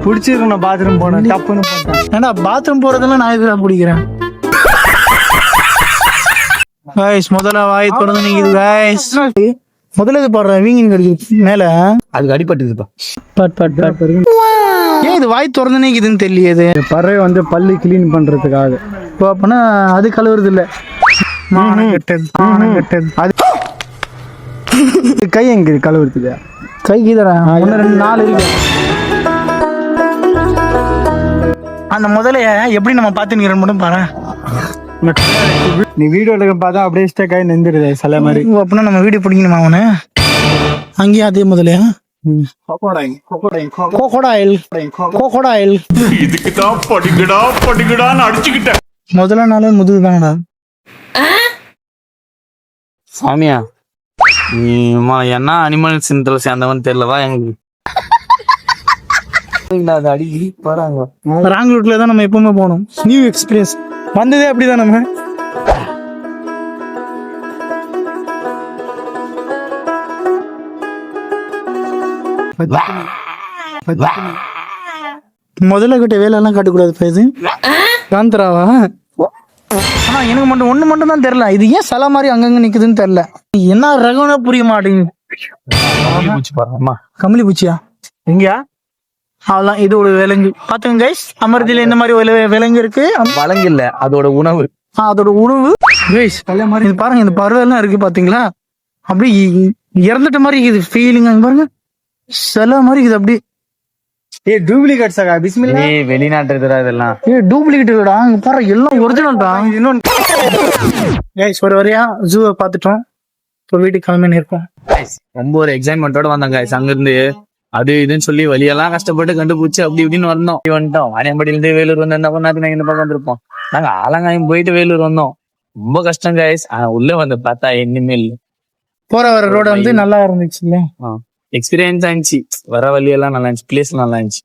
பிடிச்சிருக்கணும் bathroom போனேன் தப்புன்னு போட்டேன். ஏன்னா பாத்ரூம் போறதெல்லாம் நான் இதுதான் பிடிக்கிறேன். முதல்ல வாய் திறந்து நீங்க கைஸ். முதல்ல இது பாடுறேன் வீங்கின் கடிச்சு மேல அதுக்கு அடிபட்டுதுப்பா. ஏன் இது வாய் திறந்து நீக்குதுன்னு தெரியலையே. பறவை வந்து பல்லு கிளீன் பண்றதுக்காக. இப்போ அப்பனா அது கழுவுறது இல்ல. அது கை எங்க கழுவுறதுக்கு? கை கீதரா 1 2 4 இருக்கு. அந்த முதல்ல எப்படி நம்ம பார்த்து மட்டும் பாரு. நீ வீடியோல பார்த்தா அப்படியே ஸ்டக் ஆகி நின்றுடுது சில மாதிரி. அப்படின்னா நம்ம வீடியோ பிடிக்கணுமா அவனு? அங்கேயும் அதே முதலையா? கோகோடாயில் இதுக்குதான் படிக்கடான்னு அடிச்சுக்கிட்டேன். முதல்ல நாளே முதுகுதானடா. சாமியா நீ என்ன அனிமல் சிந்தல சேர்ந்தவன் தெரியலவா எங்களுக்கு. அடி வராங்க. ராங் ரூட்ல தான் நம்ம எப்பவுமே போனோம். நியூ எக்ஸ்பீரியன்ஸ் வந்ததே அப்படிதான். நம்ம முதல்ல கிட்ட வேலையெல்லாம் காட்டக்கூடாது. பேசு காந்தராவா? ஆனா எனக்கு மட்டும் ஒண்ணு மட்டும் தான் தெரியல. இது ஏன் சில மாதிரி அங்கங்க நிக்குதுன்னு தெரியல. என்ன ரகம்னு புரிய மாட்டேங்குது. கமலி பூச்சியா? எங்கயா? அவ்வளவுதான். இது ஒரு விலங்கு பாத்துங்க கைஸ். அமர்தியில இந்த மாதிரி ஒரு விலங்கு இருக்கு. வழங்கு இல்ல, அதோட உணவு. அதோட உணவு கைஸ் இது பாருங்க. இந்த பறவை எல்லாம் இருக்கு பாத்தீங்களா? அப்படி இறந்துட்ட மாதிரி இது ஃபீலிங். அங்க பாருங்க சில மாதிரி இது அப்படி. டூப்ளிகேட் சகா பிஸ்மில்லா. வெளிநாட்டு இதெல்லாம் டூப்ளிகேட் இல்லடா. அங்க பாரு எல்லாம் ஒரிஜினல் தான். இன்னொன்னு கைஸ் ஒரு வரையா ஜூவை பாத்துட்டோம். இப்போ வீட்டுக்கு கிளம்பி இருக்கோம். ரொம்ப ஒரு எக்ஸைட்மெண்டோட வந்தாங்க கைஸ். அங்க இருந்து அது இதுன்னு சொல்லி வழியெல்லாம் கஷ்டப்பட்டு கண்டுபிடிச்சு அப்படி இப்படின்னு வந்துட்டோம். வாணியம்பாடியில இருந்து வேலூர் வந்து என்ன பண்ணாது நாங்க இந்த பக்கம் வந்திருப்போம். நாங்க ஆலங்காயம் போயிட்டு வேலூர் வந்தோம். ரொம்ப கஷ்டம் கைஸ். உள்ள வந்து பார்த்தா இனிமேல் போற வர ரோட வந்து நல்லா இருந்துச்சு. எக்ஸ்பீரியன்ஸ் ஆயிடுச்சு. வர வழியெல்லாம் நல்லா இருந்துச்சு. பிளேஸ் நல்லா இருந்துச்சு.